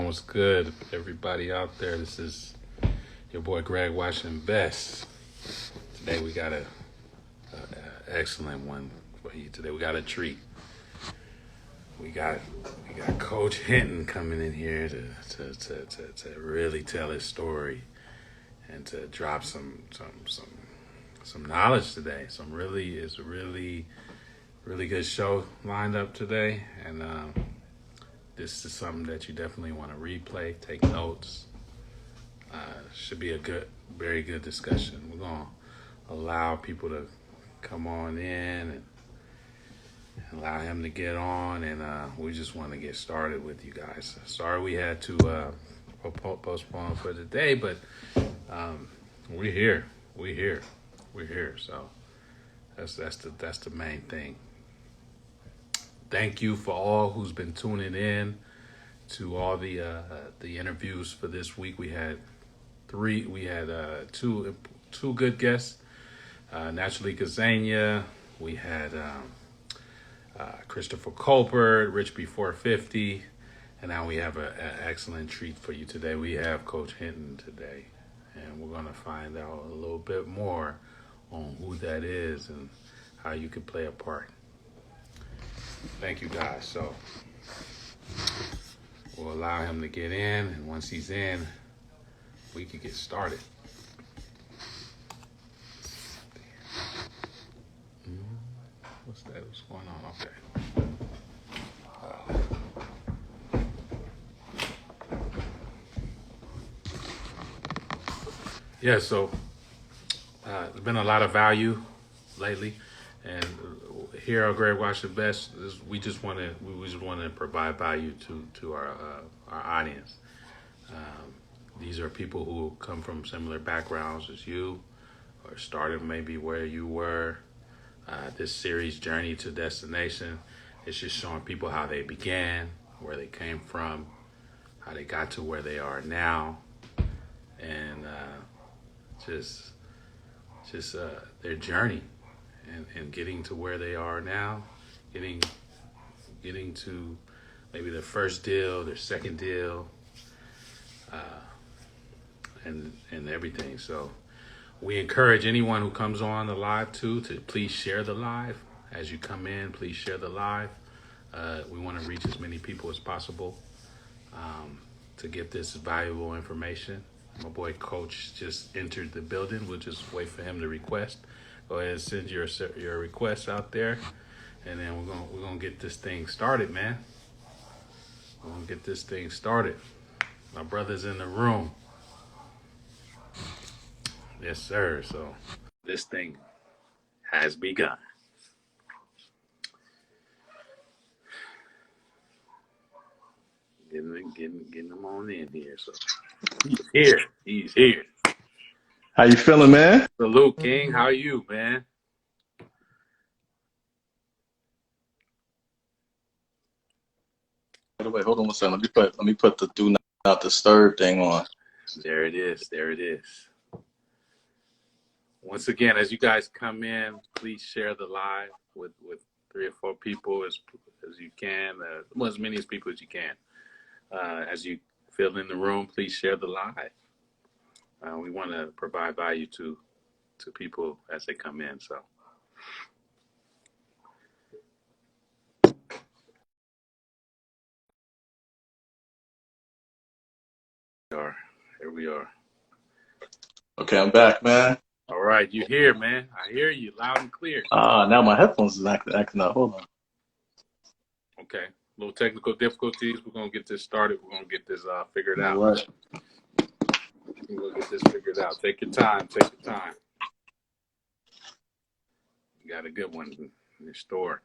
What's good, everybody out there? This is your boy Greg Washington Best. Today we got a excellent one for you. Today we got a treat. We got Coach Henton coming in here to really tell his story and to drop some knowledge today. It's a really good show lined up today, and this is something that you definitely want to replay, take notes. Should be a very good discussion. We're gonna allow people to come on in and allow him to get on, and we just want to get started with you guys. Sorry we had to postpone for today, but we're here. So that's the main thing. Thank you for all who's been tuning in to all the interviews for this week. We had two good guests. Naturally Kazania. We had Christopher Colbert, Rich Before 50, and now we have an excellent treat for you today. We have Coach Henton today, and we're going to find out a little bit more on who that is and how you could play a part. Thank you, guys. So we'll allow him to get in, and once he's in, we can get started. What's that? What's going on? Okay. So there's been a lot of value lately, and here at Greg Washington Best, we just want to provide value to our audience. These are people who come from similar backgrounds as you, or started maybe where you were. This series, Journey to Destination, is just showing people how they began, where they came from, how they got to where they are now, and just their journey and getting to where they are now, getting to maybe their first deal, their second deal, and everything. So we encourage anyone who comes on the live to please share the live. As you come in, please share the live. We want to reach as many people as possible to get this valuable information. My boy Coach just entered the building. We'll just wait for him to request. Go ahead and send your requests out there, and then we're gonna get this thing started, man. We're gonna get this thing started. My brother's in the room. Yes, sir. So this thing has begun. Getting him on in here. So he's here. How you feeling, man? Salute, King. How are you, man? By the way, hold on one second. Let me put the do not disturb thing on. There it is. Once again, as you guys come in, please share the live with 3 or 4 people as you can, as many as people as you can. As you fill in the room, please share the live. We want to provide value to people as they come in. So. Here we are. Okay, I'm back, man. All right, you here, man. I hear you loud and clear. Now my headphones is acting up. Hold on. Okay, little technical difficulties. We're going to get this started. We're going to get this figured out. All right. We're going to get this figured out. Take your time. You got a good one in your store.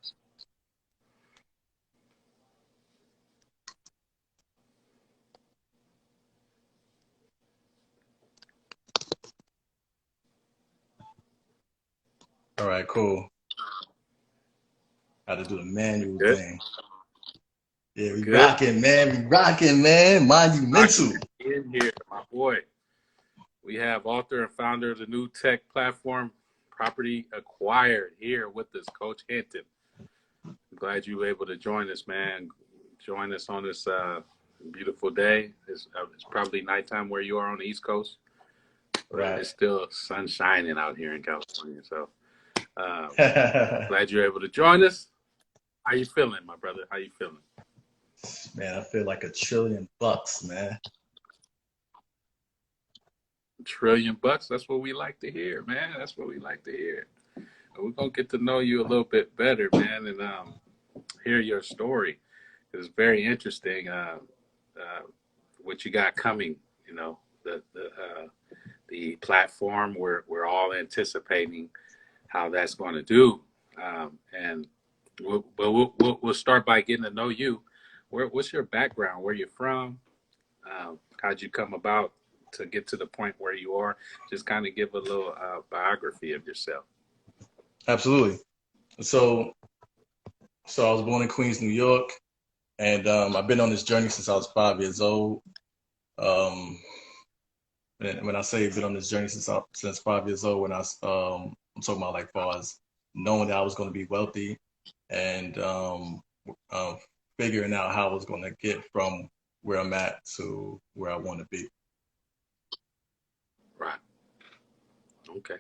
All right, cool. Got to do the manual thing. Yeah, we rocking, man. Monumental. In here, my boy. We have author and founder of the new tech platform, Property Acquired, here with us, Coach Henton. I'm glad you were able to join us, man. Join us on this Beautiful day. It's probably nighttime where you are on the East Coast, but Right. it's still sun shining out here in California. So glad you're able to join us. How you feeling, my brother? How you feeling? Man, I feel like $1 trillion, man. $1 trillion. That's what we like to hear, man. That's what we like to hear. We're gonna get to know you a little bit better, man, and hear your story. It's very interesting what you got coming. You know, the platform. We're all anticipating how that's going to do, and we'll start by getting to know you. What's your background? Where you're from? How'd you come about to get to the point where you are? Just kind of give a little biography of yourself. Absolutely. So, so I was born in Queens, New York, and I've been on this journey since I was 5 years old. Um, and when I say been on this journey since 5 years old, I'm talking about like far as knowing that I was going to be wealthy and um, figuring out how I was going to get from where I'm at to where I want to be. Right. Okay.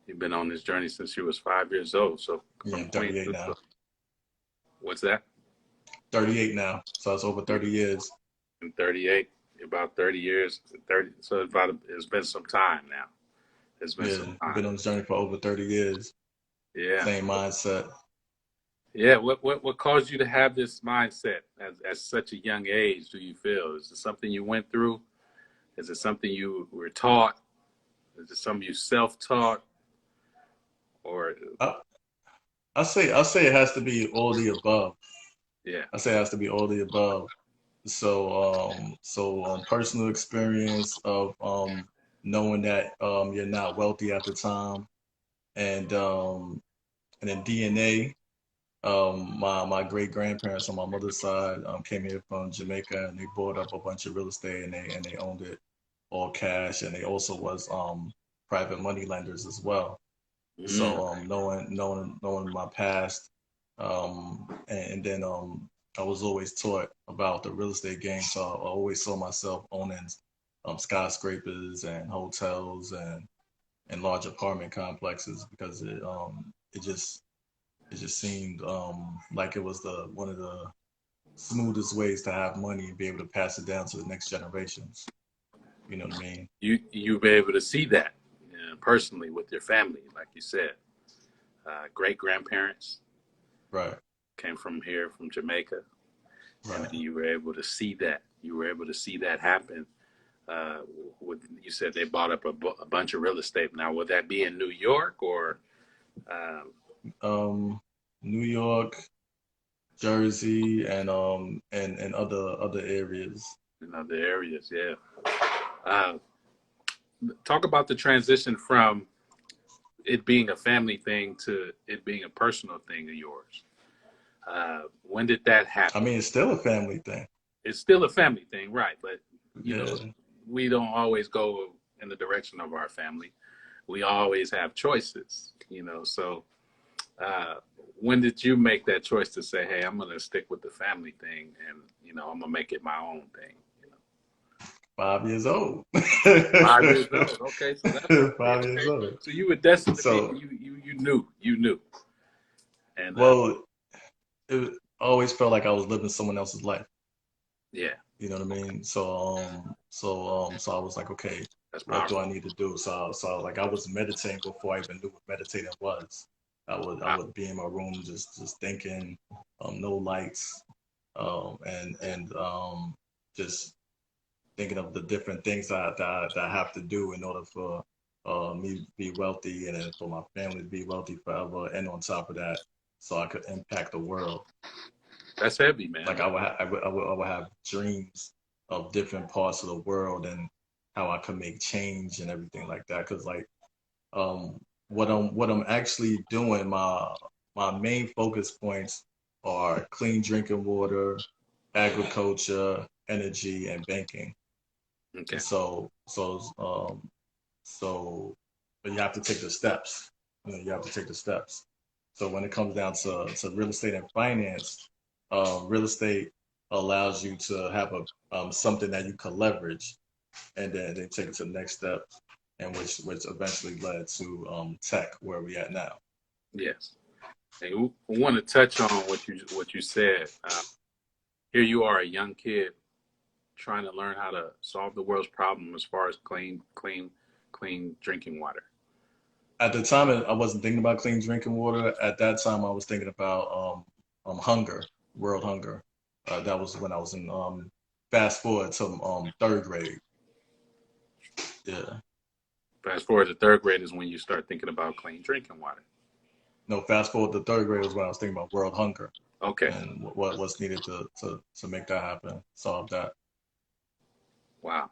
You've been on this journey since you was 5 years old. So Yeah, from I'm Queens, 38 now. what's that? 38 now, so it's over 30 years. In 38, about 30 years. 30. So it's been some time now. It's been Yeah, some I've time. been on this journey for over 30 years. Yeah. Same mindset. Yeah. What caused you to have this mindset at such a young age? Do you feel is it something you went through? Is it something you were taught? Is it something you self-taught? Or I, I say it has to be all the above. yeah. I say it has to be all the above. So personal experience of knowing that you're not wealthy at the time, and then DNA. My great grandparents on my mother's side came here from Jamaica, and they bought up a bunch of real estate, and they owned it all cash, and they also was private money lenders as well. Mm, So knowing my past, and then I was always taught about the real estate game. So I always saw myself owning skyscrapers and hotels and large apartment complexes because it just seemed like it was the one of the smoothest ways to have money and be able to pass it down to the next generations. You know what I mean? you be able to see that personally with your family, like you said. Great grandparents Right, came from here, from Jamaica, and right. you were able to see that. You were able to see that happen. Uh, you said they bought up a bunch of real estate. Now, would that be in New York or um, Um, New York, Jersey, and other areas. in other areas? Yeah. Uh, Talk about the transition from it being a family thing to it being a personal thing of yours. When did that I happen? mean, it's still a family thing. It's still a family thing, right? But you know, Yeah. we don't always go in the direction of our family. We always have choices, you know. So, uh, when did you make that choice to say, "Hey, I'm going to stick with the family thing, and I'm going to make it my own thing"? 5 years old. 5 years old. Okay, so that's early. 5 years Okay, old. so you were destined to be. So, You knew, and well, it always felt like I was living someone else's life. yeah, You know what I mean? So I was like, okay, that's what do powerful. I need to do? So like I was meditating before I even knew what meditating was. I Wow. would be in my room just thinking, no lights, and just thinking of the different things that I have to do in order for me to be wealthy and then for my family to be wealthy forever. And on top of that, so I could impact the world. That's heavy, man. Like I would have dreams of different parts of the world and how I could make change and everything like that. Cause like um, what I'm actually doing, my main focus points are clean drinking water, agriculture, energy, and banking. Okay. And so but you have to take the steps. You have to take the steps. So when it comes down to real estate and finance, real estate, allows you to have a something that you can leverage, and then they take it to the next step, and which eventually led to tech where we at now. Yes. And we want to touch on what you said. Here you are, a young kid trying to learn how to solve the world's problem as far as clean drinking water. At the time, I wasn't thinking about clean drinking water. At that time, I was thinking about hunger, world hunger. That was when I was in fast forward to third grade. Yeah. Fast forward to third grade is when you start thinking about clean drinking water. No, fast forward to third grade was when I was thinking about world hunger Okay. and what's needed to make that happen, solve that. Wow.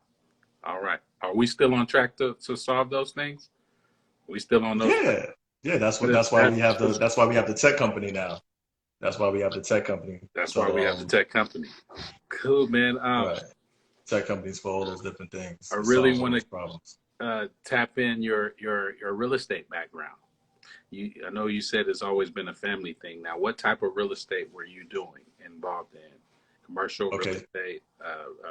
All right. Are we still on track to solve those things? We still on those? Yeah, yeah. That's why we have the tech company now. That's why we have the tech company. That's why So we have the tech company. Cool, man. right, tech companies for all those different things. I It really solves all want those problems. to tap in your real estate background. I know you said it's always been a family thing. Now, what type of real estate were you involved in? Commercial real Okay, estate?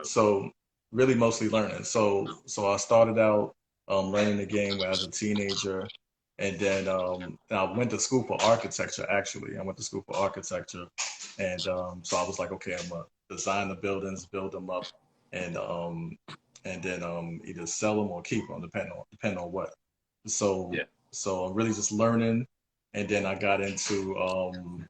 so really mostly learning. So I started out learning the game as a teenager, and then I went to school for architecture. Actually, I went to school for architecture, and so I was like, okay, I'm gonna design the buildings, build them up, and then either sell them or keep them, depending on what. So Yeah. so I'm really just learning, and then I got into um,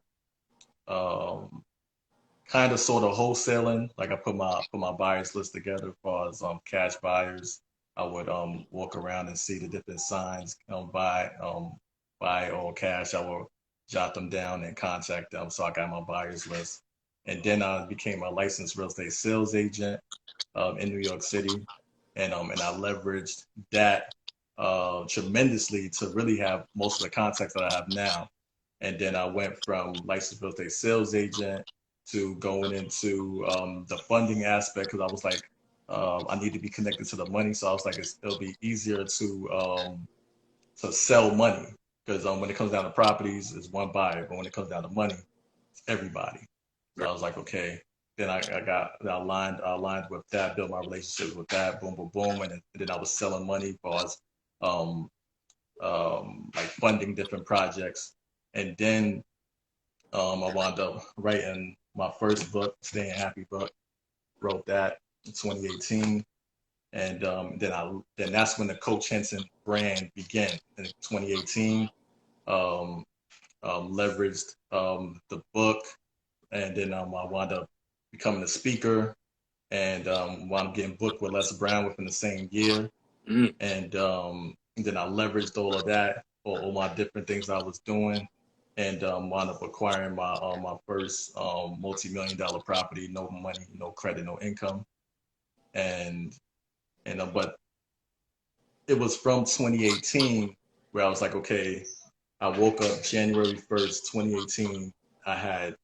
kind of sort of wholesaling. Like I put my buyers list together as far as cash buyers. I would walk around and see the different signs, buy all cash. I would jot them down and contact them. So I got my buyers list. And then I became a licensed real estate sales agent in New York City. And I leveraged that tremendously to really have most of the contacts that I have now. And then I went from licensed real estate sales agent to going into the funding aspect because I was like, I need to be connected to the money. So I was like, it'll be easier to sell money because when it comes down to properties, it's one buyer, but when it comes down to money, it's everybody. So I was like, okay. Then I aligned with that, built my relationships with that, boom, boom, boom, and then I was selling money as far as like funding different projects, and then I wound up writing my first book, Staying Happy book. Wrote that in 2018, and then that's when the Coach Henton brand began in 2018. Um, Leveraged the book, and then I wound up becoming a speaker, and wound up getting booked with Les Brown within the same year, Mm. and then I leveraged all of that, all my different things I was doing, and wound up acquiring my first multi-million-dollar property, no money, no credit, no income, and but it was from 2018 where I was like, okay, I woke up January 1st, 2018. I had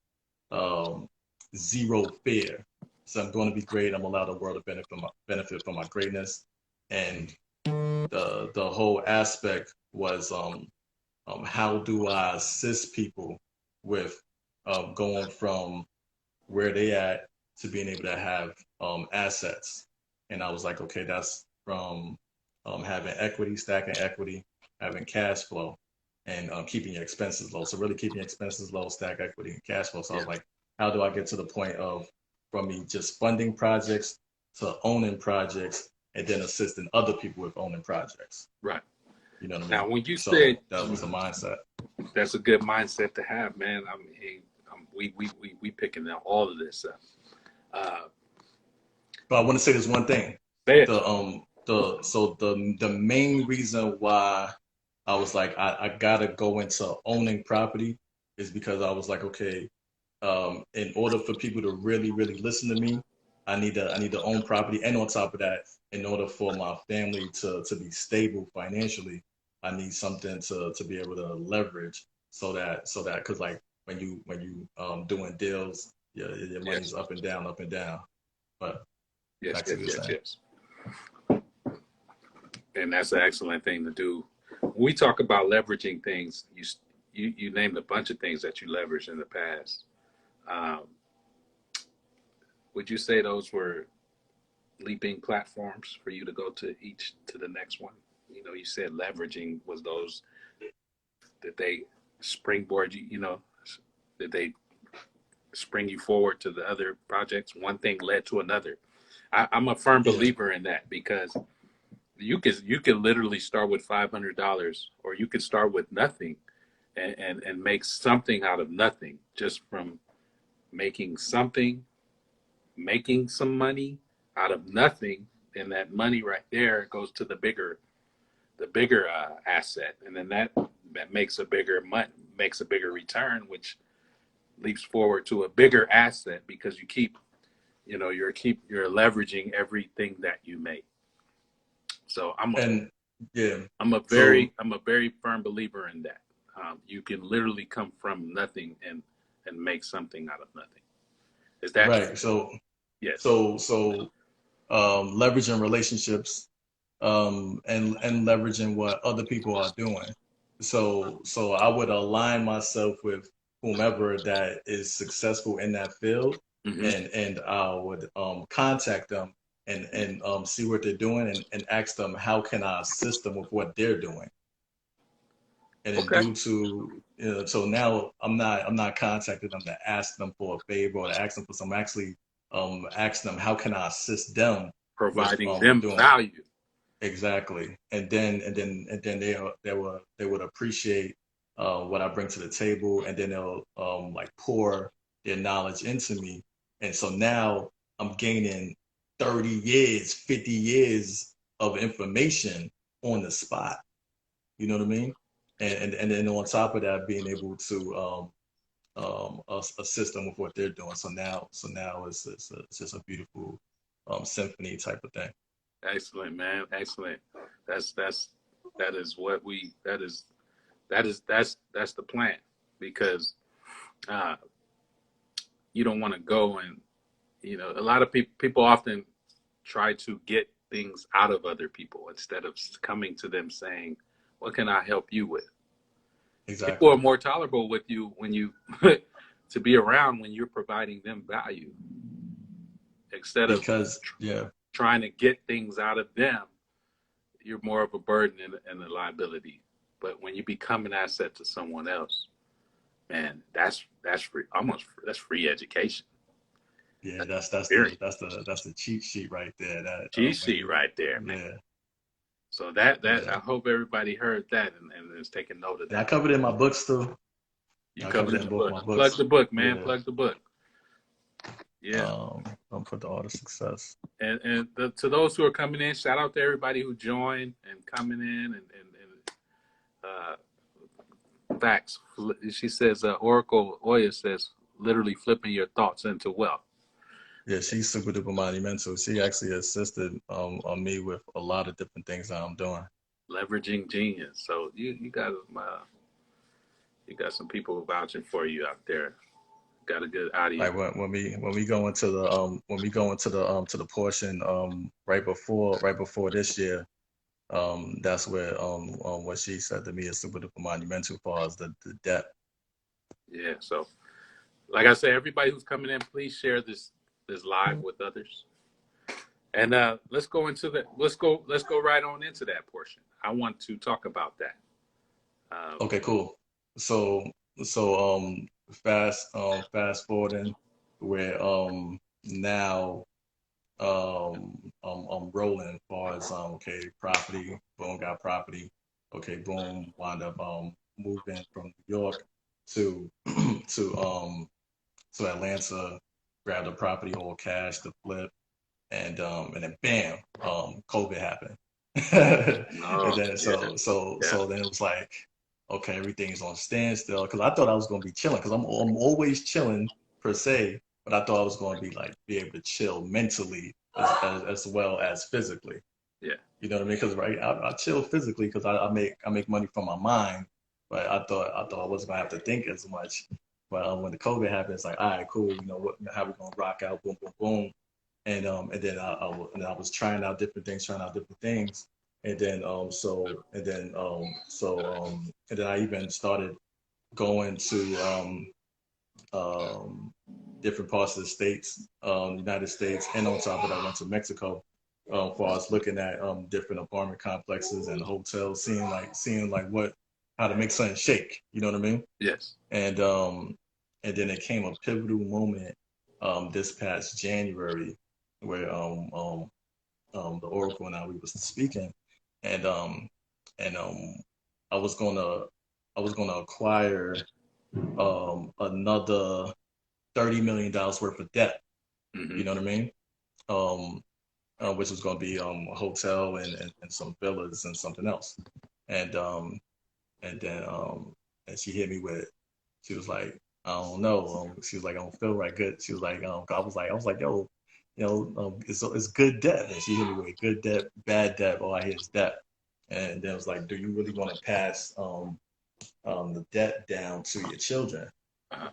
um, zero fear. So I'm going to be great. I'm allowed the world to benefit from my greatness, and the whole aspect was how do I assist people with going from where they at to being able to have assets. And I was like, okay, that's from having equity, stacking equity, having cash flow, and keeping your expenses low. So really keeping your expenses low, stack equity, and cash flow. So I Yeah. was like, how do I get to the point of from me just funding projects to owning projects and then assisting other people with owning projects? Right. You know what I mean? Now, when you So said that was the mindset. that's a good mindset to have, man. I mean, hey, we picking out all of this up. Uh, But I want to say this one thing. Say it. The main reason why I was like I gotta go into owning property is because I was like, okay, in order for people to really, really listen to me, I need to own property. And on top of that, in order for my family to be stable financially, I need something to be able to leverage so that because like when you doing deals, your Yes. money's up and down. But Yes. back to Yes. this Yes. thing. Yes. And that's an excellent thing to do. When we talk about leveraging things, you named a bunch of things that you leveraged in the past. Um, would you say those were leaping platforms for you to go to the next one? You know, you said leveraging was those that they springboard you. You know, that they spring you forward to the other projects. One thing led to another. I'm a firm Yeah. believer in that because you could literally start with $500, or you could start with nothing and make something out of nothing, just from making something, making some money out of nothing, and that money right there goes to the bigger asset, and then that makes a bigger return, which leaps forward to a bigger asset because you're leveraging everything that you make. So And yeah. I'm a So very firm believer in that. You can literally come from nothing and make something out of nothing. Is that true? right. So Yes. so so leveraging relationships, and leveraging what other people are doing. So I would align myself with whomever that is successful in that field, Hmm. and I would contact them and see what they're doing, and ask them how can I assist them with what they're doing. And then Okay. due to, so now I'm not contacting them to ask them for a favor or to ask them for some, actually ask them how can I assist them with Providing them doing. value. Exactly. And then they would appreciate what I bring to the table, and then they'll like pour their knowledge into me. And so now I'm gaining 30 years, 50 years of information on the spot. You know what I mean? And then on top of that, being able to assist them with what they're doing. So now it's just a beautiful symphony type of thing. Excellent, man. Excellent. That's that is what we that's the plan, because uh, you don't want to go and a lot of people often try to get things out of other people instead of coming to them saying, "What can I help you with?" People are Exactly. more tolerable with you when you to be around when you're providing them value instead of Because yeah, trying to get things out of them. You're more of a burden and a liability. But when you become an asset to someone else, man, that's free, almost free, that's free education. yeah, That's that's the experience. that's the that's the cheat sheet right there. That Cheat when sheet you, right there, man. yeah, So that yeah. I hope everybody heard that and is taking note of And I that. covered it in my books too. You I covered covered in it in the both book. my Plug books. the book, man. Yeah. Plug the book. Yeah. For the art of success. And to those who are coming in, shout out to everybody who joined and coming in and facts. She says, Oracle Oya says, literally flipping your thoughts into wealth. Yeah, she's super duper monumental. She actually assisted on me with a lot of different things that I'm doing. Leveraging genius. So you got some people vouching for you out there. Got a good Like audience. when we go into the portion right before this year, that's where what she said to me is super duper monumental, for us the depth. Yeah. So like I said, everybody who's coming in, please share this live with others. And let's go right on into that portion. I want to talk about that. Um, Okay, cool. So so fast forwarding where now I'm rolling as far as okay, property, boom, got property. Okay, boom, wound up moving from New York to to Atlanta, grabbed a property, all cash to flip, and then bam, COVID happened. And oh then yeah, yeah, so then it was like, okay, everything's on standstill, because I thought I was gonna be chilling, because I'm always chilling per se, but I thought I was gonna be like be able to chill mentally as well as physically. yeah. You know what I mean? Because right, I chill physically because I make money from my mind, but I thought I wasn't gonna have to think as much. But when the COVID happened, it's like, all right, cool. You know what? How we gonna rock out? Boom, boom, boom. And then I was trying out different things, and then and then I even started going to different parts of the states, United States, and on top of that, I went to Mexico. For us looking at different apartment complexes and hotels, seeing like what how to make something shake. You know what I mean? Yes. And and then it came a pivotal moment this past January where the Oracle and I we was speaking, and and I was gonna I was gonna acquire another $30 million worth of debt. Hmm. You know what I mean? Um, which was going to be a hotel and some villas and something else. And and then and she hit me with, she was like, I don't know. She was like, I don't feel right good. She was like, I was like, yo, it's good debt. And she hit me with good debt, bad debt. All I hear is debt. And then it was like, do you really want to pass the debt down to your children? Uh-huh.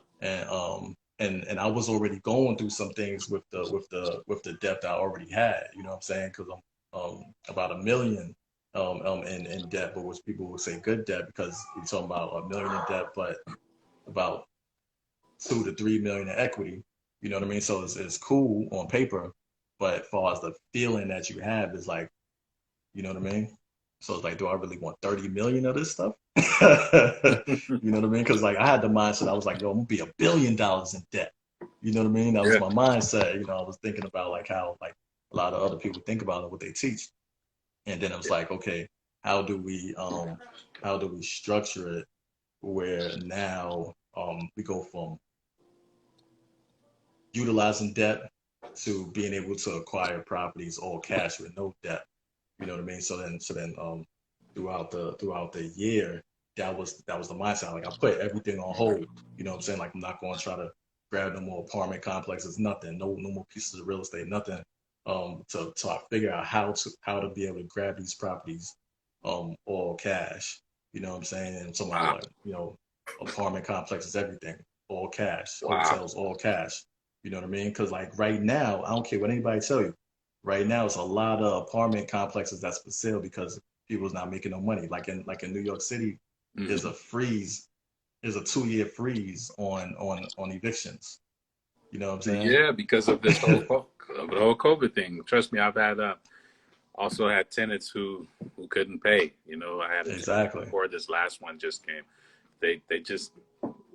And I was already going through some things with the debt I already had. You know what I'm saying? Because I'm about 1 million in debt, but which people would say good debt because you're talking about 1 million in debt, but about 2 to 3 million in equity. You know what I mean? So it's cool on paper, but as far as the feeling that you have is like, you know what I mean? So it's like, do I really want 30 million of this stuff? You know what I mean? Because like I had the mindset, I was like, yo, I'm gonna be $1 billion in debt. You know what I mean? That was Yeah. my mindset. You know, I was thinking about like how like a lot of other people think about it, what they teach. And then I was Yeah. like, okay, how do we structure it where now we go from utilizing debt to being able to acquire properties all cash with no debt. You know what I mean? So then throughout the year, that was the mindset. Like I put everything on hold. You know what I'm saying? Like I'm not going to try to grab no more apartment complexes, nothing, no more pieces of real estate, nothing. To I figure out how to be able to grab these properties, all cash. You know what I'm saying? And some Wow. like apartment complexes, everything, all cash, Wow. hotels, all cash. You know what I mean? Because like right now, I don't care what anybody tell you. Right now, it's a lot of apartment complexes that's for sale because people's not making no money. Like in New York City, there's Hmm. a freeze, there's a 2 year freeze on evictions. You know what I'm saying? Yeah, because of this of the whole COVID thing. Trust me, I've had also had tenants who couldn't pay. You know, I had a tenant Exactly. before this last one just came. They just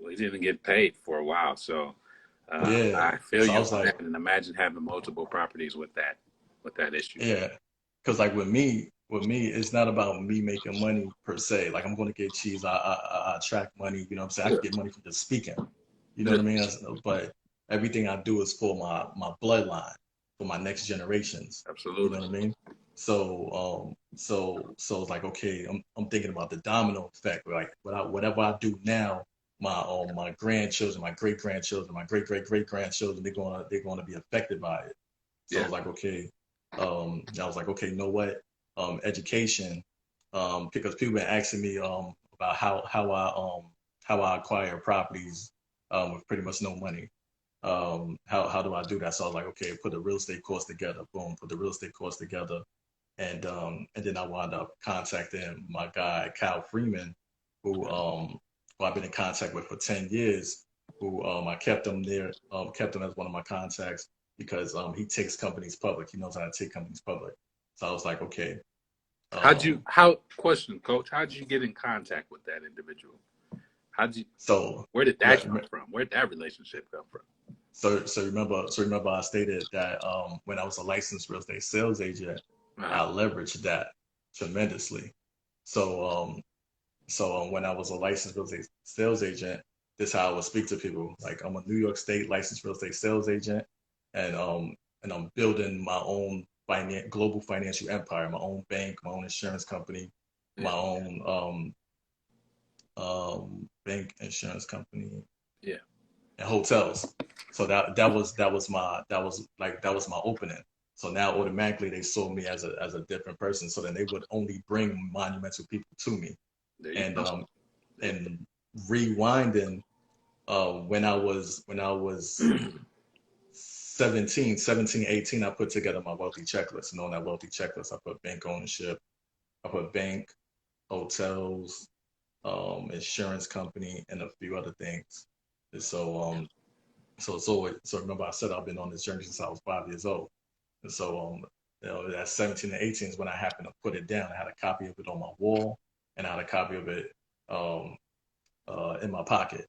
we didn't get paid for a while. So Yeah. I feel So I you was on that, like, and imagine having multiple properties with that issue. yeah, because like with me, it's not about me making money per se. Like I'm going to get cheese. I attract money. You know what I'm saying? I Yeah, can get money from just speaking. You know yeah, what I mean? But everything I do is for my bloodline, for my next generations. You know absolutely. what I mean? So it's like okay, I'm thinking about the domino effect. Like whatever I do now, my grandchildren, my great grandchildren, my great grandchildren, they're gonna be affected by it. So I Yeah. was like, okay, I was like, okay, you know what? Education, because people been asking me about how I acquire properties with pretty much no money. How do I do that? So I was like, okay, put the real estate course together. Boom, put the real estate course together, and then I wound up contacting my guy Kyle Freeman, who I've been in contact with for 10 years. Who I kept him there, kept him as one of my contacts because he takes companies public. He knows how to take companies public. So I was like, okay, um, Question, coach, how'd you get in contact with that individual? How'd you, so where did that let, come from? Where did that relationship come from? so remember I stated that when I was a licensed real estate sales agent, Uh-huh. I leveraged that tremendously. So when I was a licensed real estate sales agent, this is how I would speak to people. Like I'm a New York State licensed real estate sales agent, and I'm building my own global financial empire, my own bank, my own insurance company, Yeah. my own bank, insurance company, Yeah. and hotels. So that was my opening. So now automatically they saw me as a different person. So then they would only bring monumental people to me. There you And go. and rewinding when I was 17, 18, I put together my wealthy checklist. And on that wealthy checklist, I put bank ownership, I put bank, hotels, insurance company, and a few other things. And so So remember I said I've been on this journey since I was 5 years old. And so at 17 and 18 is when I happened to put it down. I had a copy of it on my wall, and I had a copy of it um, in my pocket.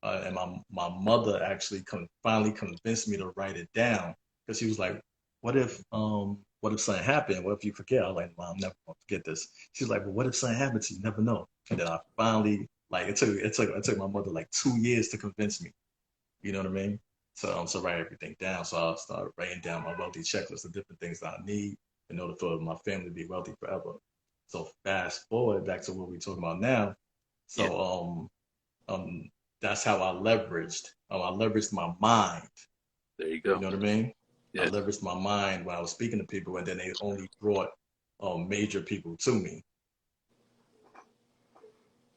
And my mother actually finally convinced me to write it down because she was like, what if something happened? What if you forget?" I was like, "Mom, I'm never gonna forget this." She's like, "Well, what if something happened to you? You never know." And then I finally, like, it took my mother like 2 years to convince me. You know what I mean? So write everything down. So I started writing down my wealthy checklist of different things that I need in order for my family to be wealthy forever. So fast forward back to what we're talking about now. Yeah. So um that's how I leveraged my mind. There you You go. know what I mean? I Yes. leveraged my mind when I was speaking to people, and then they only brought major people to me,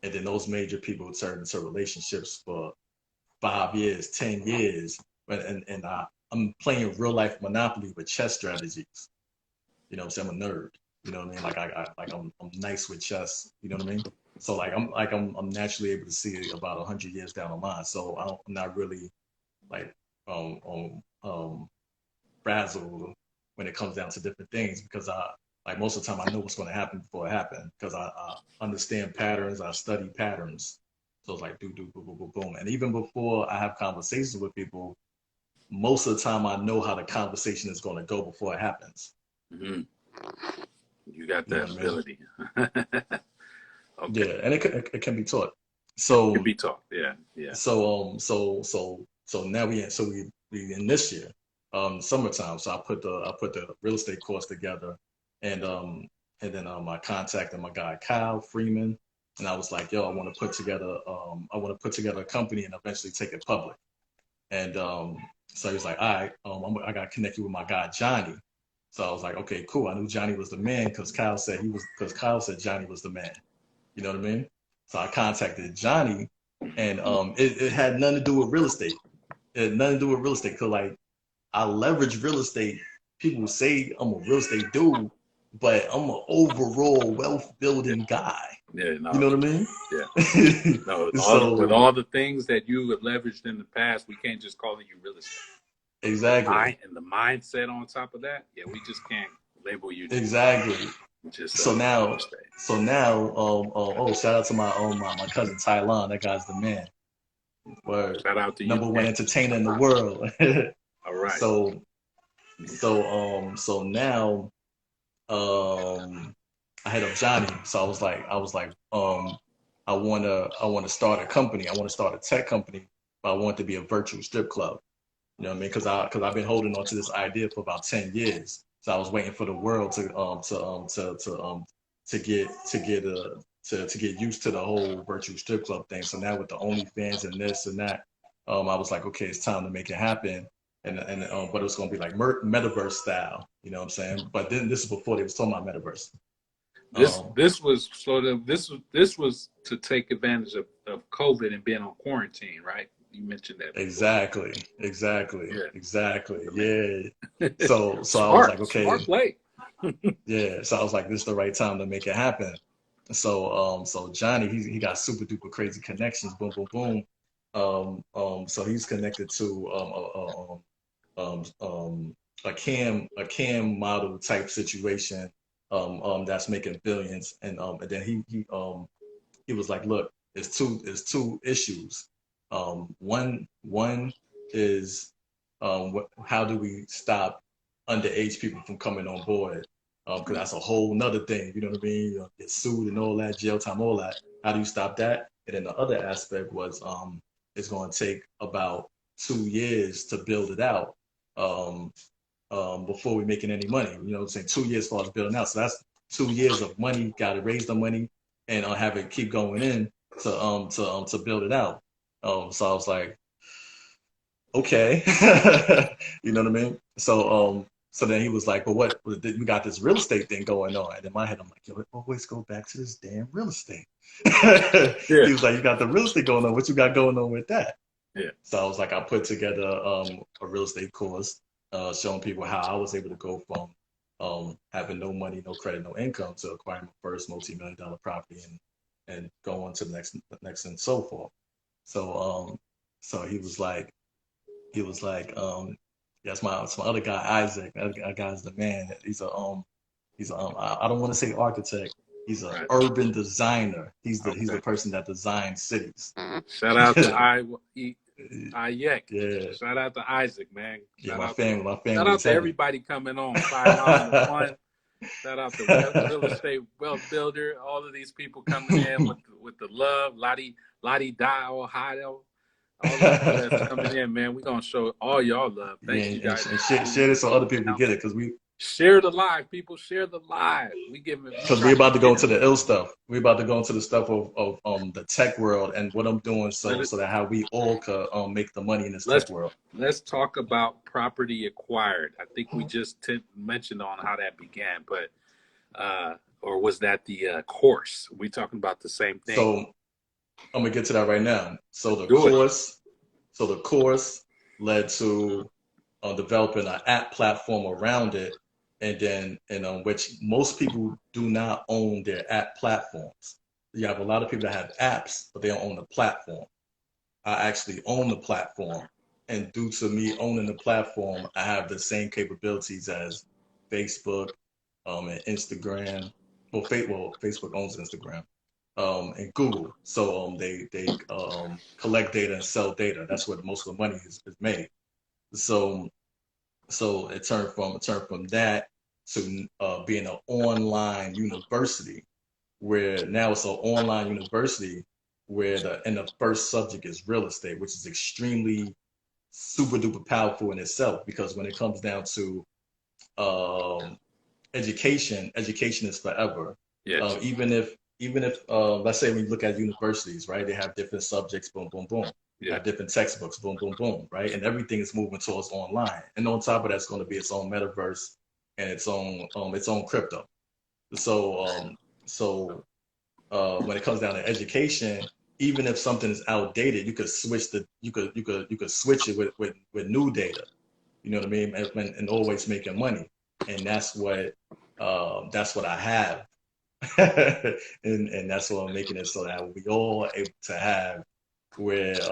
and then those major people turned into relationships for 5 years, 10 years, I'm playing real life Monopoly with chess strategies. You know what I'm saying? I'm a nerd. You know what I mean? I'm nice with chess. You know what I mean? So I'm naturally able to see about 100 years down the line. So I'm not really like um um um frazzled when it comes down to different things because I like most of the time I know what's going to happen before it happens because I understand patterns, I study patterns. So it's like do do boom boom boom boom, and even before I have conversations with people, most of the time I know how the conversation is going to go before it happens. Hmm. You got You know that what I mean? ability. Okay. Yeah, and it can be taught. It can So be taught. Yeah. Yeah. so now we in this year, summertime. So I put the real estate course together, and then I contacted my guy Kyle Freeman, and I was like, yo, I want to put together a company and eventually take it public. And so he was like, all right, I got to connect you with my guy Johnny. So I was like, okay, cool. I knew Johnny was the man because Kyle said Johnny was the man. You know what I mean? So I contacted Johnny, and it had nothing to do with real estate. It had nothing to do with real estate. Cause like I leverage real estate. People say I'm a real estate dude, but I'm an overall wealth Yeah. building guy. Yeah. You No. know what I Yeah. mean? No. With So all the things that you have leveraged in the past, we can't just call it you real estate. exactly, And the mindset on top of that, yeah, we just can't label you exactly. just So real now, estate. so now, oh, shout out to my cousin Tylon. That guy's the man. Word, Shout out to you, number one man. entertainer in the world. All right. so so now I hit up Johnny. So I was like, I wanna start a company. I wanna start a tech company, but I want it to be a virtual strip club. You know what I mean? Because I've been holding on to this idea for about 10 years. So I was waiting for the world to get used to the whole virtual strip club thing. So now with the OnlyFans and this and that, I was like, okay, it's time to make it happen. But it was gonna be like metaverse style. You know what I'm saying? But then this is before they was talking about metaverse. Um, This was sort of this was to take advantage of COVID and being on quarantine, right? You mentioned that before. Yeah. exactly. I mean, Yeah. So I was like, smart okay, play. yeah. So I was like, this is the right time to make it happen. So Johnny, he got super duper crazy connections. Boom, boom, boom. So he's connected to a cam model type situation that's making billions, and then he was like, look, it's two issues. One is how do we stop underage people from coming on board? Because that's a whole nother thing. You know what I mean? Get sued and all that, jail time, all that. How do you stop that? And then the other aspect was it's going to take about 2 years to build it out um, before we're making any money. You know what I'm saying? 2 years for us building out. So that's 2 years of money. Got to raise the money and have it keep going in to build it out. So I was like, okay, you know what I mean? So then he was like, but what we got this real estate thing going on. And in my head, I'm like, yo, it always go back to this damn real estate. Yeah. He was like, you got the real estate going on. What you got going on with that? Yeah. So I was like, I put together a real estate course, showing people how I was able to go from having no money, no credit, no income to acquiring my first multi-million-dollar property and go on to the next and so forth. So so he was like, he was like, that's my other guy, Isaac. That guy's the man. I don't want to say architect. He's an Right. urban designer. He's the Okay. person that designs cities. Shout out to Iyek. Yeah, Shout out to Isaac, man. yeah. Shout My out to family, my shout family out is to heavy. everybody coming on 5 Mile in the One. Shout out to Real Estate Wealth Builder. All of these people coming in with the love. Lottie Die Ohio. All the people that's coming in, man. We're gonna show all y'all love. Yeah, Thank you guys and for share this so other people can out. get it because Share the live, people. Share the live. We we're trying to about to go get into the ill stuff. We're about to go into the stuff of the tech world and what I'm doing so that how we all could make the money in this tech world. let's talk about property acquired. I think we just mentioned on how that began, but or was that the course? We talking about the same thing? So I'm gonna get to that right now. So the course led to developing an app platform around it, and then which most people do not own their app platforms. You have a lot of people that have apps, but they don't own the platform. I actually own the platform, and due to me owning the platform, I have the same capabilities as Facebook, and Instagram. Facebook owns Instagram, and Google. So they collect data and sell data. That's where most of the money is made. So it turned from that to being an online university, where now it's an online university where the first subject is real estate, which is extremely super duper powerful in itself, because when it comes down to um, education is forever. Yes. Even if let's say when you look at universities, right, they have different subjects, boom, boom, boom. Yeah. Have different textbooks, boom, boom, boom, right? And everything is moving towards online. And on top of that's going to be its own metaverse and its own crypto. So when it comes down to education, even if something is outdated, you could switch it with new data. You know what I mean? And always making money. And that's what I have. and that's what I'm making it so that we all are able to have, where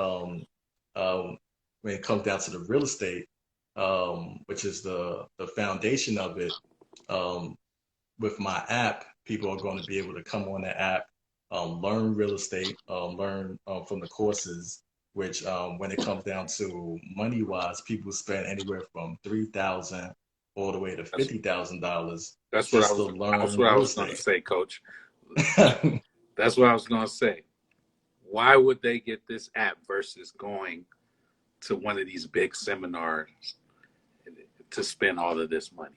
when it comes down to the real estate, which is the foundation of it, um, with my app, people are going to be able to come on the app, learn real estate, learn from the courses, which when it comes down to money wise, people spend anywhere from $3,000 all the way to $50,000 just to That's learn what I real was going to estate. say, Coach. That's what I was going to say. Why would they get this app versus going to one of these big seminars to spend all of this money?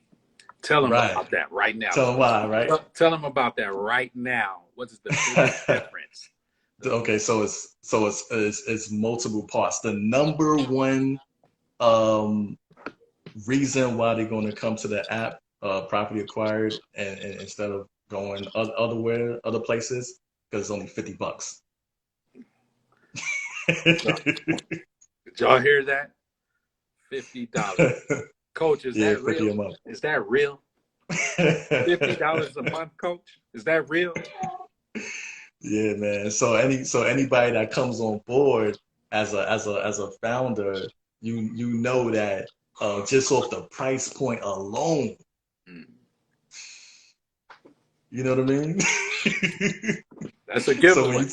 Tell them Right. about that right now. Tell them why, right? Tell them about that right now. What is the biggest difference? Okay, so it's multiple parts. The number one reason why they're going to come to the app, property acquired, and instead of going other places, because it's only $50. Did y'all hear that? $50. Coach, is Yeah, that 50 real? a month. Is that real? $50 a month, Coach? Is that real? Yeah, man. So anybody that comes on board as a founder, you know that just off the price point alone, you know what I mean? That's a giveaway.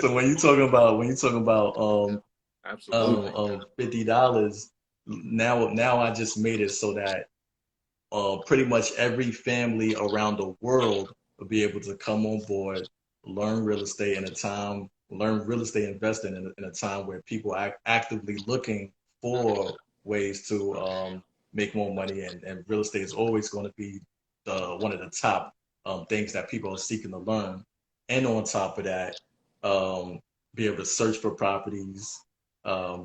When you talking about Absolutely. $50, now I just made it so that pretty much every family around the world will be able to come on board, learn real estate learn real estate investing in a time where people are actively looking for ways to make more money, and real estate is always going to be one of the top things that people are seeking to learn. And on top of that, be able to search for properties,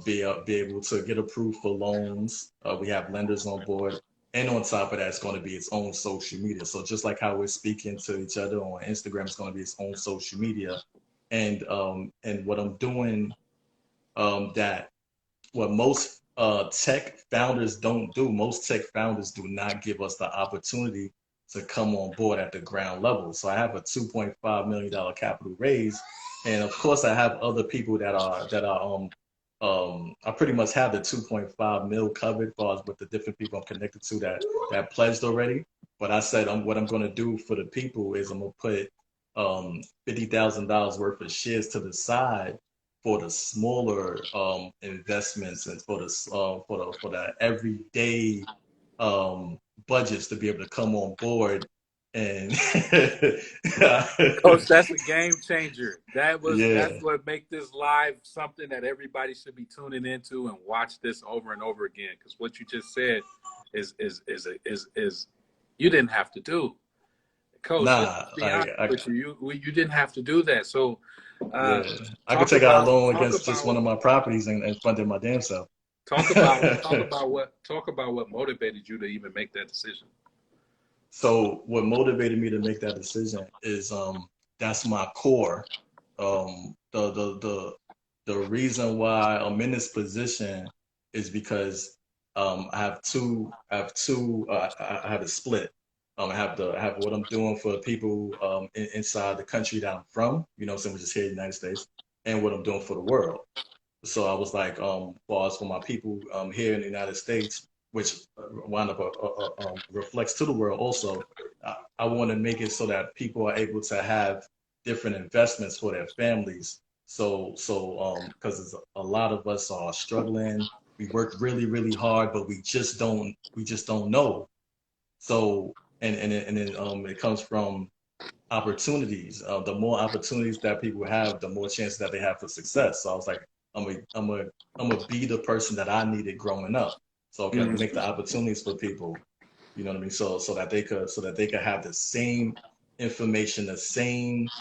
be able to get approved for loans. We have lenders on board. And on top of that, it's going to be its own social media. So just like how we're speaking to each other on Instagram, it's going to be its own social media. And what I'm doing, that what most tech founders don't do, most tech founders do not give us the opportunity to come on board at the ground level. So I have a $2.5 million capital raise, and of course I have other people that are I pretty much have the 2.5 mil covered as far as with the different people I'm connected to that pledged already. But I said what I'm gonna do for the people is I'm gonna put $50,000 worth of shares to the side for the smaller investments and for the everyday budgets to be able to come on board and Coach, that's a game changer. That's yeah, what make this live something that everybody should be tuning into and watch this over and over again. Because what you just said is you didn't have to do, Coach. Let's nah, be like honest with you. You didn't have to do that. So uh, yeah, I could talk take out a about loan talk against just one about of my properties and fund it my damn self. talk about what motivated you to even make that decision. So what motivated me to make that decision is that's my core. The reason why I'm in this position is because I have a split. I have what I'm doing for people inside the country that I'm from, you know, so which is here in the United States, and what I'm doing for the world. So I was like, well, as for my people here in the United States, which wind up reflects to the world also, I want to make it so that people are able to have different investments for their families. Because a lot of us are struggling. We work really, really hard, but we just don't know. So, it comes from opportunities. The more opportunities that people have, the more chances that they have for success. So I was like, I'm a, I'm a, I'm gonna be the person that I needed growing up. So okay, I'm gonna make the opportunities for people. You know what I mean? So that they could have the same information, the same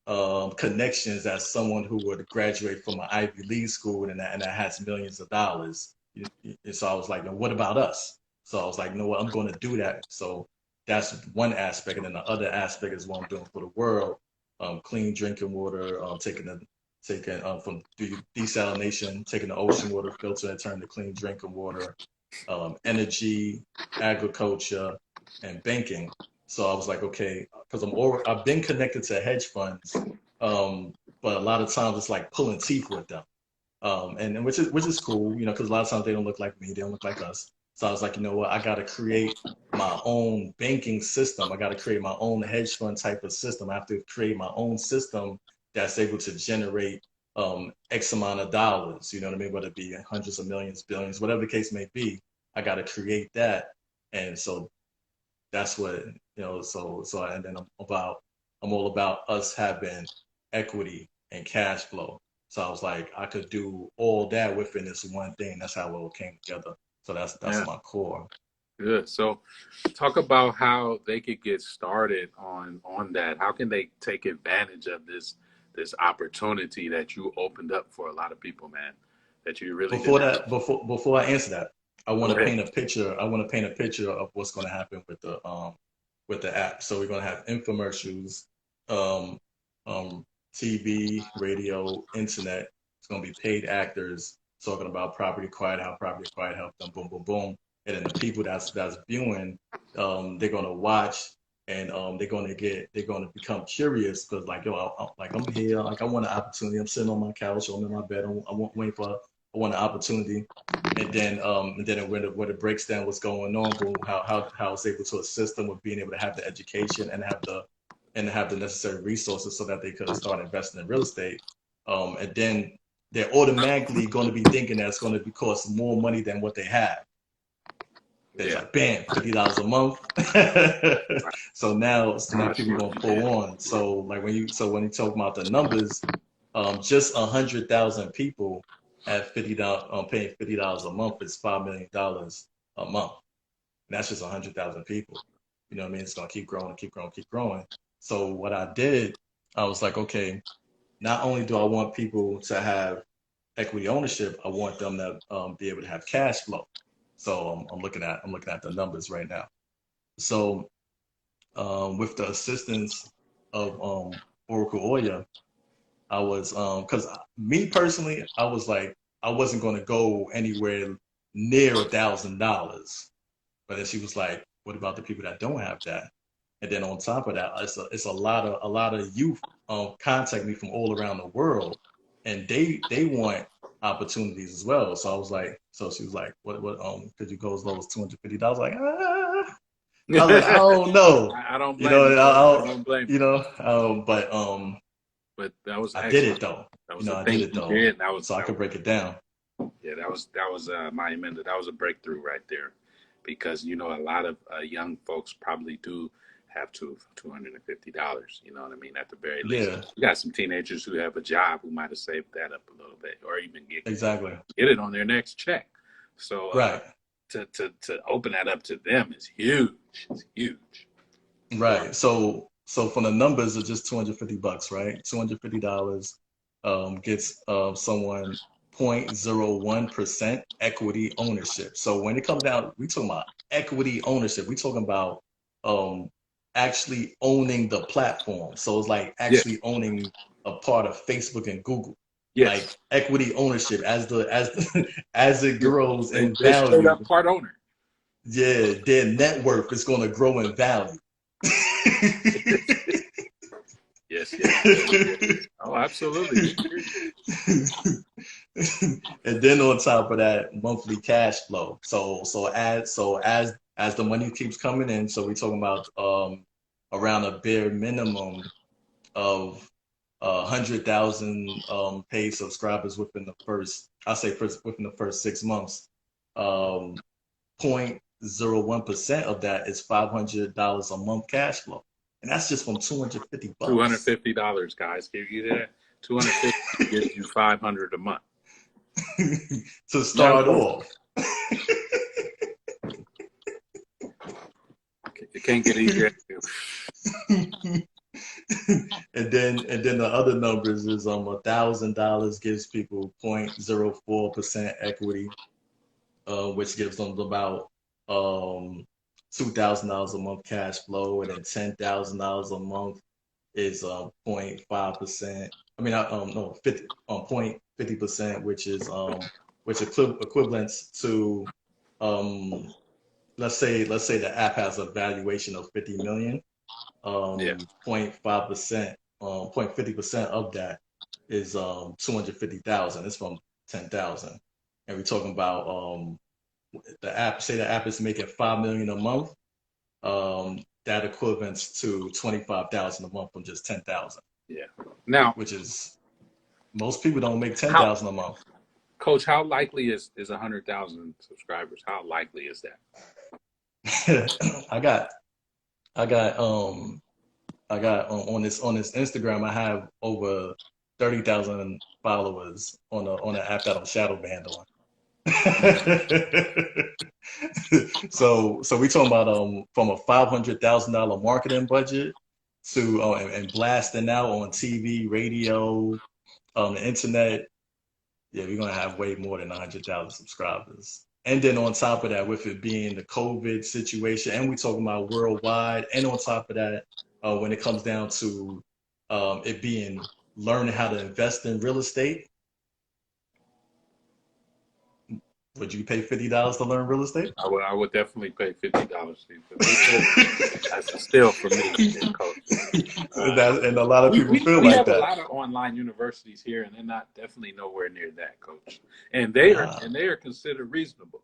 um, connections as someone who would graduate from an Ivy League school and that has millions of dollars. And so I was like, what about us? So I was like, no, what, I'm going to do that. So that's one aspect, and then the other aspect is what I'm doing for the world: clean drinking water, taking from desalination, taking the ocean water filter and turning to clean drinking water, energy, agriculture, and banking. So I was like, okay, because I've been connected to hedge funds, but a lot of times it's like pulling teeth with them, and which is cool, you know, because a lot of times they don't look like me, they don't look like us. So I was like, you know what, I got to create my own banking system. I got to create my own hedge fund type of system. I have to create my own system that's able to generate X amount of dollars. You know what I mean? Whether it be hundreds of millions, billions, whatever the case may be, I got to create that. And so that's what, you know, and then I'm all about us having equity and cash flow. So I was like, I could do all that within this one thing. That's how it all came together. So that's Yeah. my core. Good. So, talk about how they could get started on that. How can they take advantage of this opportunity that you opened up for a lot of people, man? That you really didn't have. Before I answer that, I want Go to ahead. paint a picture. I want to paint a picture of what's going to happen with the app. So we're going to have infomercials, um, um, TV, radio, internet. It's going to be paid actors talking about property quiet, how property quiet helped them, boom, boom, boom. And then the people that's viewing, they're going to watch and they're going to become curious because like yo, like I'm here, like I want an opportunity. I'm sitting on my couch, or I'm in my bed. Waiting for I want an opportunity, and then when it breaks down what's going on, boom, how it's able to assist them with being able to have the education and have the necessary resources so that they could start investing in real estate. And then they're automatically going to be thinking that it's going to be cost more money than what they have. It's Yeah. like bam, $50 a month. So now I see people what gonna you pull did. on. So like when you talk about the numbers, just 100,000 people at $50 paying $50 a month is $5 million a month. And that's just 100,000 people. You know what I mean? It's gonna keep growing, keep growing, keep growing. So what I did, I was like, okay, not only do I want people to have equity ownership, I want them to be able to have cash flow. So I'm looking at the numbers right now. So with the assistance of Oracle Oya, I was because me personally, I was like I wasn't going to go anywhere near $1,000. But then she was like, "What about the people that don't have that?" And then on top of that, it's a lot of youth contact me from all around the world. and they want opportunities as well. So I was like, so she was like, what could you go as low as $250? Like, ah. I was like, I don't know, I don't you blame know, you, Coach. I don't blame you. but But that was I did excellent. it though. That You was know, a I did thing it you though, did. so I could break it down. Yeah, that was monumental. That was a breakthrough right there, because a lot of young folks probably do have $250. You know what I mean? At the very least, Yeah, you got some teenagers who have a job who might have saved that up a little bit, or even exactly. get it on their next check. So Right, to open that up to them is huge. It's huge. So right. So from the numbers of just $250, right? $250 gets someone 0.01% equity ownership. So when it comes down, we talking about equity ownership. We talking about um actually owning the platform. So it's like yeah, actually owning a part of Facebook and Google. yes, Like equity ownership as it grows in they straight value, up part owner. yeah, their net worth is going to grow in value. Yes, yes, yes, yes. Oh, absolutely. And then on top of that, monthly cash flow. So as the money keeps coming in, so we're talking about around a bare minimum of 100,000 paid subscribers within the first, I say first within the first 6 months. 0.01% of that is $500 a month cash flow. And that's just from 250 Two hundred bucks fifty dollars, guys. Give you that. 250 gives you 500 a month. to Now, start off. it can't get easier. And then the other numbers is $1,000 gives people 0.04% equity, which gives them about $2,000 a month cash flow, and then $10,000 a month is 0.5%. I mean, no, 50 0.50%, which equivalents to um let's say the app has a valuation of 50 million. Yeah. 0.5%, 0.50% of that is 250,000. It's from 10,000. And we're talking about the app is making 5 million a month. That equivalents to 25,000 a month from just 10,000, Yeah. Now, which is most people don't make how, 10,000 a month. Coach, how likely is 100,000 subscribers? How likely is that? I got I got on this Instagram, I have over 30,000 followers on the app that I'm shadow banned on. So we talking about from a $500,000 marketing budget to and blasting out on TV, radio, the internet. Yeah, we're gonna have way more than 100,000 subscribers. And then on top of that, with it being the COVID situation, and we talking about worldwide, and on top of that, when it comes down to it being learning how to invest in real estate, would you pay $50 to learn real estate? I would definitely pay $50. That's a steal for me, Coach. And a lot of We, people we feel we like have a that. lot of online universities here, and they're not definitely nowhere near that, Coach. And they are considered reasonable,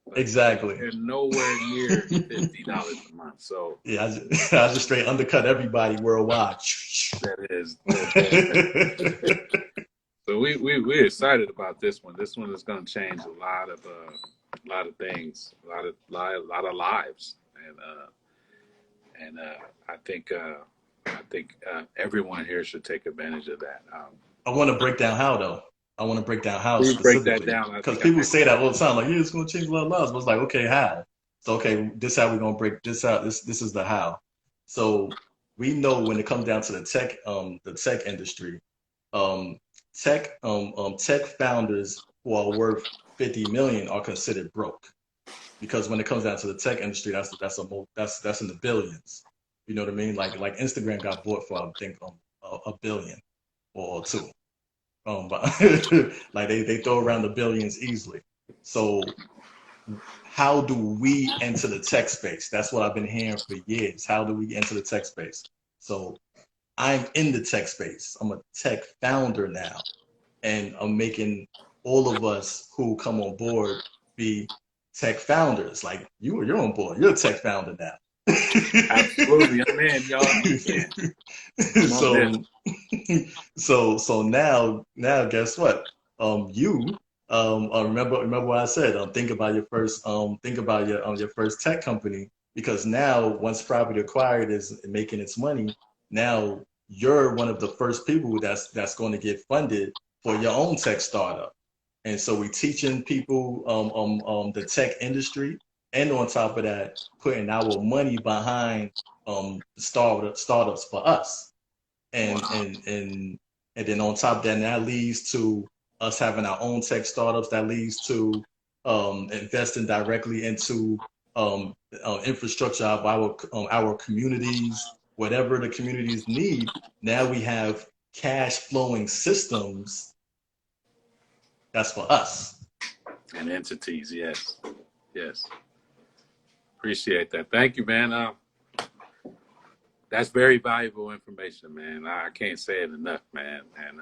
but Exactly. they're nowhere near $50 a month. So Yeah, I just straight undercut everybody worldwide. that is that. So we're excited about this one. This one is going to change a lot of things, a lot of lives, and I think everyone here should take advantage of that. I want to break down how though. I want to break down how We break that specifically down. I because think I people may. say that all the time, like, yeah, it's going to change a lot of lives. But it's like, okay, how? So okay, this how we're gonna break this out. This is the how. So we know when it comes down to the tech industry, um, tech founders who are worth 50 million are considered broke because when it comes down to the tech industry, that's in the billions. You know what I mean? Like Instagram got bought for I think a billion or two. But like they throw around the billions easily. So how do we enter the tech space? That's what I've been hearing for years. How do we enter the tech space? So I'm in the tech space. I'm a tech founder now. and I'm making all of us who come on board be tech founders. Like you're on board. You're a tech founder now. Absolutely. I'm in, y'all. I'm in. I'm on this. So so now guess what? You remember what I said. Think about your first tech company, because now once property acquired is making its money, now you're one of the first people that's going to get funded for your own tech startup. And so we're teaching people the tech industry, and on top of that, putting our money behind startups for us. And Wow. and and and then on top of that, that leads to us having our own tech startups. That leads to investing directly into infrastructure of our communities, whatever the communities need. Now we have cash flowing systems that's for us. And entities, yes. Yes. Appreciate that. Thank you, man. That's very valuable information, man. I can't say it enough, man. And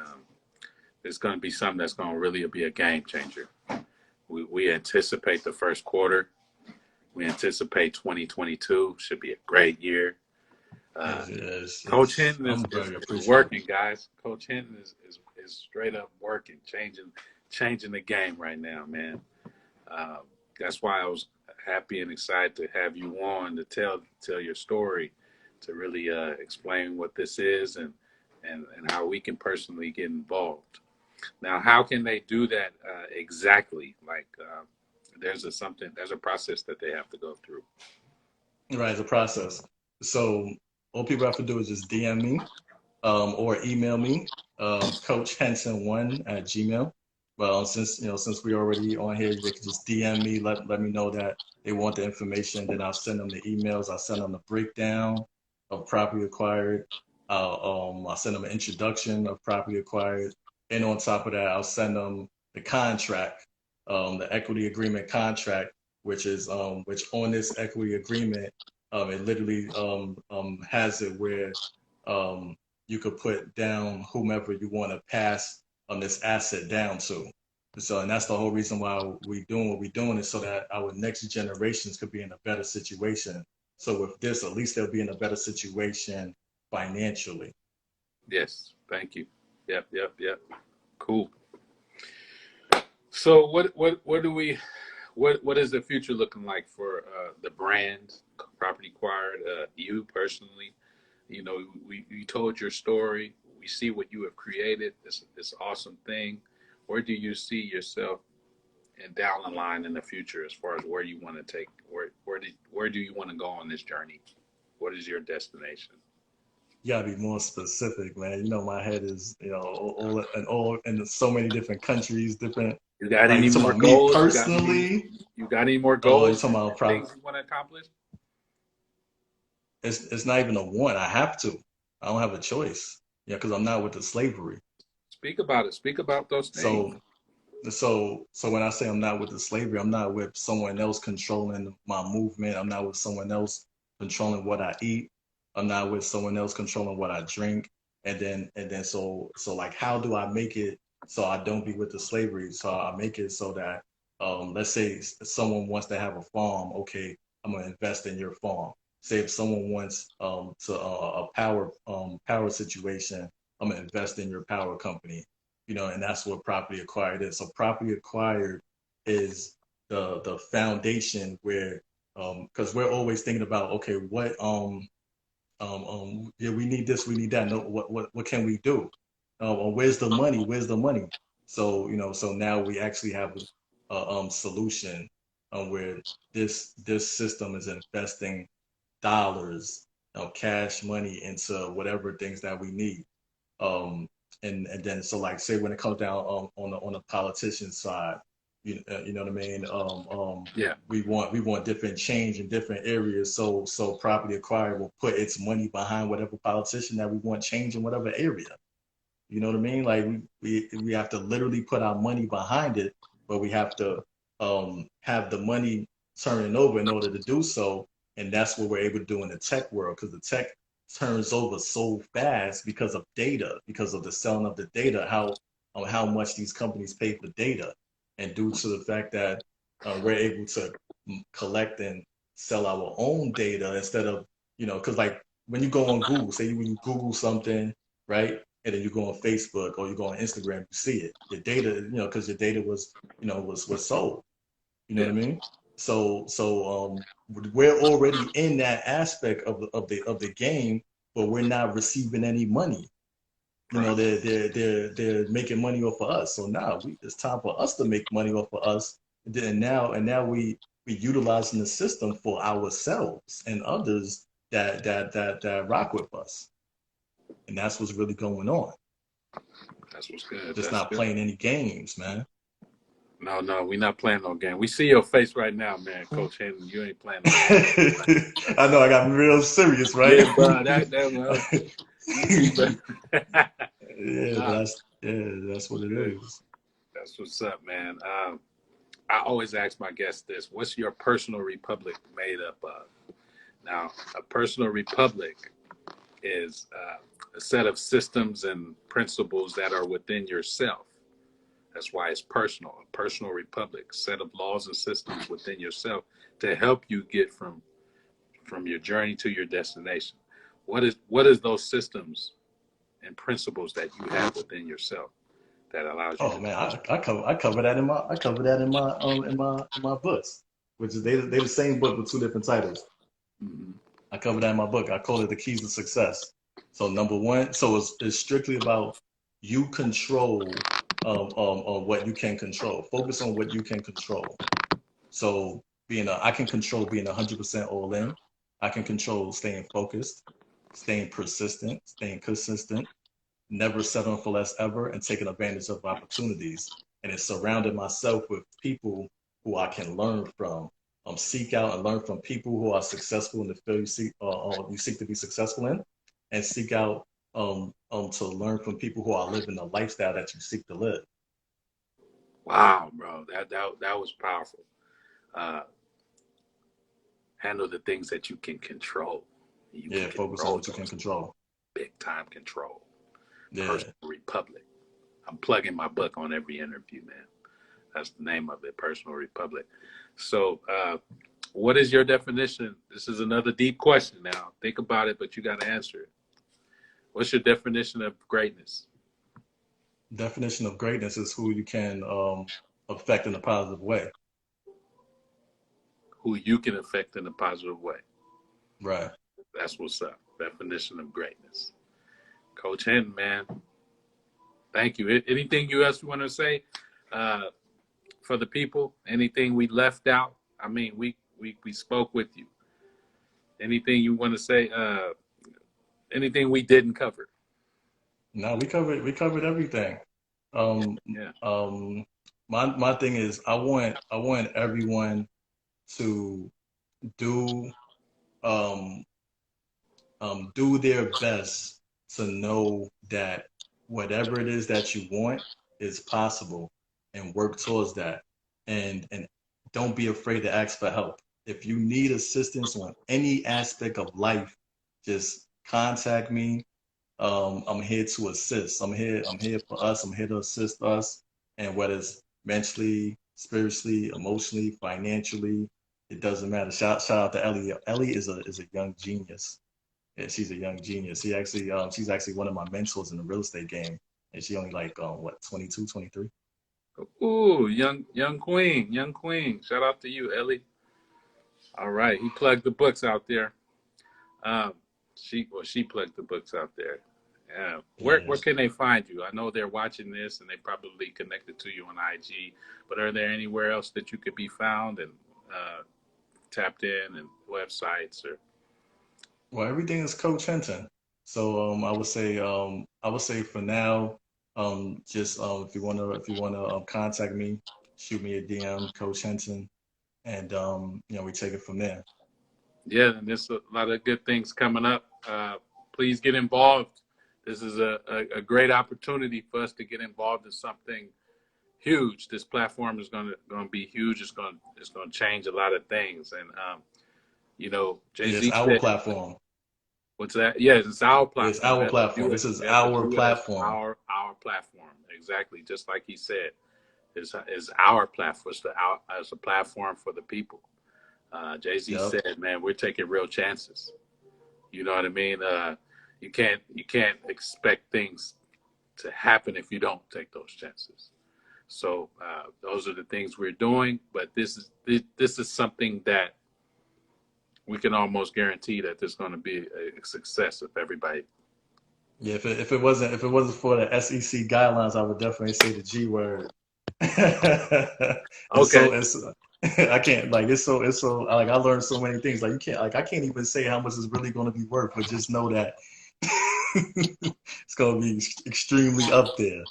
it's going to be something that's going to really be a game changer. We anticipate the first quarter. We anticipate 2022 should be a great year. Coach Henton I'm very is appreciative. working, guys. Coach Henton is straight up working, changing the game right now, man. Uh, that's why I was happy and excited to have you on to tell your story, to really explain what this is and how we can personally get involved. Now, how can they do that exactly? Like, there's a process that they have to go through. Right, it's a process. So all people have to do is just DM me or email me, Coach Henton1 at Gmail. Well, since we already on here, they can just DM me, let me know that they want the information. Then I'll send them the emails. I'll send them the breakdown of property acquired. I'll send them an introduction of property acquired, and on top of that, I'll send them the contract, the equity agreement contract, which on this equity agreement, it literally has it where you could put down whomever you want to pass this asset down to. So, and that's the whole reason why we doing what we're doing, is so that our next generations could be in a better situation. So with this, at least they'll be in a better situation financially. Yes, thank you. Yep, yep, yep. Cool. So what do we what is the future looking like for the brand Property Acquired? You personally, you know, you told your story. We see what you have created. This awesome thing. Where do you see yourself and down the line in the future, as far as where you want to take where do you want to go on this journey? What is your destination? You gotta be more specific, man. You know, my head is, all in so many different countries, different. You got Like, any you talking more about me goals? personally? You got any more Oh, you goals talking about and things you want to accomplish? it's not even a want. I have to. I don't have a choice. Yeah, because I'm not with the slavery. Speak about it. Speak about those things. So so when I say I'm not with the slavery, I'm not with someone else controlling my movement. I'm not with someone else controlling what I eat. I'm not with someone else controlling what I drink. And then so like, how do I make it so I don't be with the slavery? So I make it so that let's say someone wants to have a farm. Okay, I'm gonna invest in your farm. Say if someone wants to a power situation, I'm gonna invest in your power company. And that's what property acquired is. So property acquired is the foundation where, because we're always thinking about, okay, what yeah, we need this, we need that. No, what can we do? Or where's the money? Where's the money? So so now we actually have a solution where this system is investing dollars, cash money into whatever things that we need. Um, and then so like, say when it comes down on the politician side, you know what I mean. Yeah. We want different change in different areas. So property acquired will put its money behind whatever politician that we want change in whatever area. You know what I mean? Like we have to literally put our money behind it, but we have to have the money turning over in order to do so. And that's what we're able to do in the tech world, because the tech turns over so fast because of data, because of the selling of the data. on how much these companies pay for data, and due to the fact that we're able to collect and sell our own data instead of, because like when you go on Google, say when you Google something, right, and then you go on Facebook or you go on Instagram, you see it, your data, because your data was, was sold. You know Yeah. what I mean? So we're already in that aspect of the game, but we're not receiving any money. Right. They're making money off of us. So now it's time for us to make money off of us. And now we utilizing the system for ourselves and others that rock with us. And that's what's really going on. That's what's good. Just That's not good. playing any games, man. No, we're not playing no game. We see your face right now, man, Coach Henton. You ain't playing no game. I know I got real serious, right? Yeah, bro. That was easy, but Yeah, but nah, that's what it good. is. That's what's up, man. I always ask my guests this: what's your personal republic made up of? Now, a personal republic is a set of systems and principles that are within yourself. That's why it's personal. A personal republic, set of laws and systems within yourself to help you get from your journey to your destination. What is those systems and principles that you have within yourself that allows you Oh to man, do I cover that in my books, which is they the same book with two different titles. it? Mm-hmm. I cover that in my book. I call it the keys to success. So number one, so it's strictly about you control what you can control. Focus on what you can control. So I can control being 100% all in. I can control staying focused, staying persistent, staying consistent, never settling for less ever, and taking advantage of opportunities. And it's surrounding myself with people who I can learn from. Seek out and learn from people who are successful in the field you seek to be successful in, and seek out to learn from people who are living the lifestyle that you seek to live. Wow, bro, that was powerful. Uh, Handle the things that you can control. You can Yeah, focus on control what you can those. control. Big time control. Yeah. Personal Republic. I'm plugging my book on every interview, man. That's the name of it, Personal Republic. So, what is your definition? This is another deep question now. Think about it, but you got to answer it. What's your definition of greatness? Definition of greatness is who you can affect in a positive way. Who you can affect in a positive way. Right. That's what's up. Definition of greatness. Coach Henton, man, thank you. Anything you else want to say uh, for the people? Anything we left out? I mean, we spoke with you. Anything you want to say? Anything we didn't cover? No, we covered everything. Um, Yeah. my thing is I want everyone to do um do their best to know that whatever it is that you want is possible, and work towards that. And don't be afraid to ask for help. If you need assistance on any aspect of life, just contact me. I'm here to assist. I'm here for us. I'm here to assist us. And whether it's mentally, spiritually, emotionally, financially, it doesn't matter. Shout out to Ellie. Ellie is a young genius. Yeah, she's a young genius. She's actually one of my mentors in the real estate game. And she only like what, 22, 23? Ooh, young queen. Shout out to you, Ellie. All right, he plugged the books out there. Um, she plugged the books out there. Where Yeah. can they find you? I know they're watching this and they probably connected to you on IG, but are there anywhere else that you could be found and tapped in and websites or? Well, everything is Coach Henton. So I would say for now, just if you wanna contact me, shoot me a DM, Coach Henton, and we take it from there. Yeah, and there's a lot of good things coming up. Please get involved. This is a great opportunity for us to get involved in something huge. This platform is gonna be huge. It's gonna change a lot of things. And Yeah, it's Jay-Z our said, platform. What's that? Yes, it's our It's platform. our platform. This is our platform. Our platform. Exactly, just like he said, is our platform. It's a platform for the people. Jay-Z Yep. said, "Man, we're taking real chances." You know what I mean? You can't expect things to happen if you don't take those chances. So those are the things we're doing. But this is something that we can almost guarantee that there's going to be a success if everybody. Yeah, if it wasn't for the SEC guidelines, I would definitely say the G word. It's Okay. so it's I can't like it's so like I learned so many things. Like you can't like I can't even say how much it's really going to be worth, but just know that it's going to be extremely up there.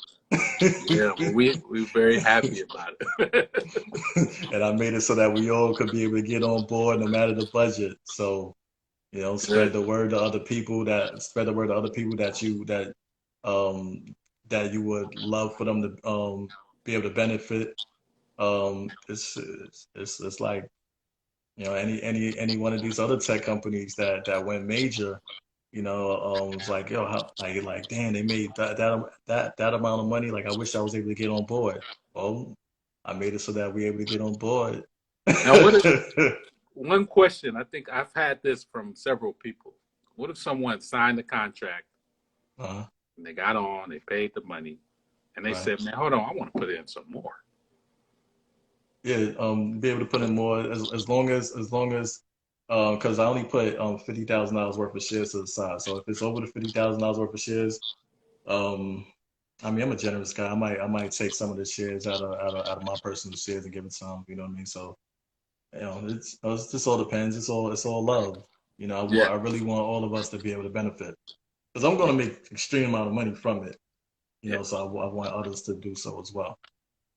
Yeah, well, we're very happy about it. And I made it so that we all could be able to get on board no matter the budget. So, Good. spread the word to other people um that you would love for them to be able to benefit. It's like, any one of these other tech companies that went major, it's like, yo, how like damn, they made that amount of money. Like I wish I was able to get on board. Well, I made it so that we're able to get on board. Now, what if one question? I think I've had this from several people. What if someone signed the contract uh and they got on, they paid the money, and they Right. said, "Man, hold on, I want to put in some more." Yeah, be able to put in more because I only put $50,000 worth of shares to the side. So if it's over the $50,000 worth of shares, um, I mean, I'm a generous guy. I might take some of the shares out of my personal shares and give it to them. You know what I mean? So it's just all depends. It's all love. Yeah, I really want all of us to be able to benefit because I'm going to make extreme amount of money from it. yeah, So I want others to do so as well.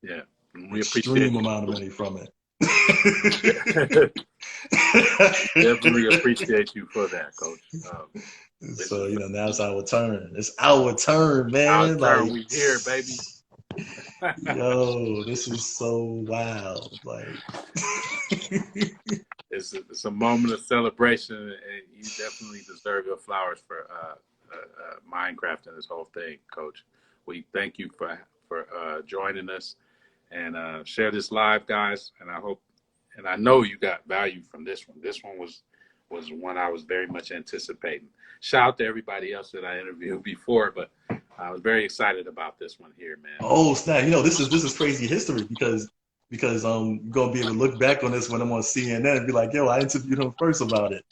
yeah. We appreciate Extreme amount of money from you. it. Definitely appreciate you for that, Coach. This So, is now it's our turn. It's our turn, our man. turn. Like, We here, baby. yo, this is so wild. Like, It's a moment of celebration, and you definitely deserve your flowers for Minecraft and this whole thing, Coach. We thank you for joining us and share this live, guys. And I hope, and I know you got value from this one. This one was one I was very much anticipating. Shout out to everybody else that I interviewed before, but I was very excited about this one here, man. oh snap! This is crazy history because you're gonna be able to look back on this when I'm on CNN and be like, yo, I interviewed him first about it.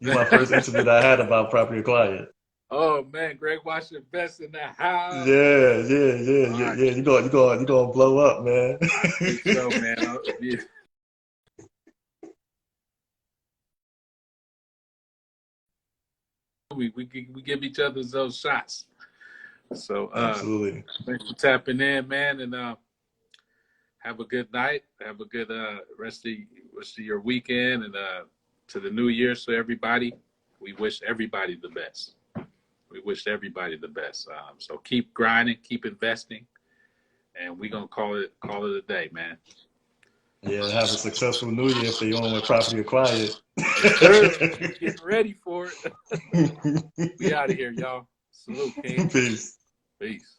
You're my first interview that I had about property acquired. Oh man, Greg Washington Best in the house. Yeah, yeah, yeah, All yeah, right, yeah. You gonna blow up, man. I think so, man. We give each other those shots. So Absolutely. thanks for tapping in, man, and have a good night. Have a good rest of your weekend, and to the new year. So everybody, we wish everybody the best. We wish everybody the best. So keep grinding, keep investing, and we're gonna call it a day, man. Yeah, have a successful new year if they own with property acquired. Sure, getting ready for it. We out of here, y'all. Salute, King. Peace. Peace.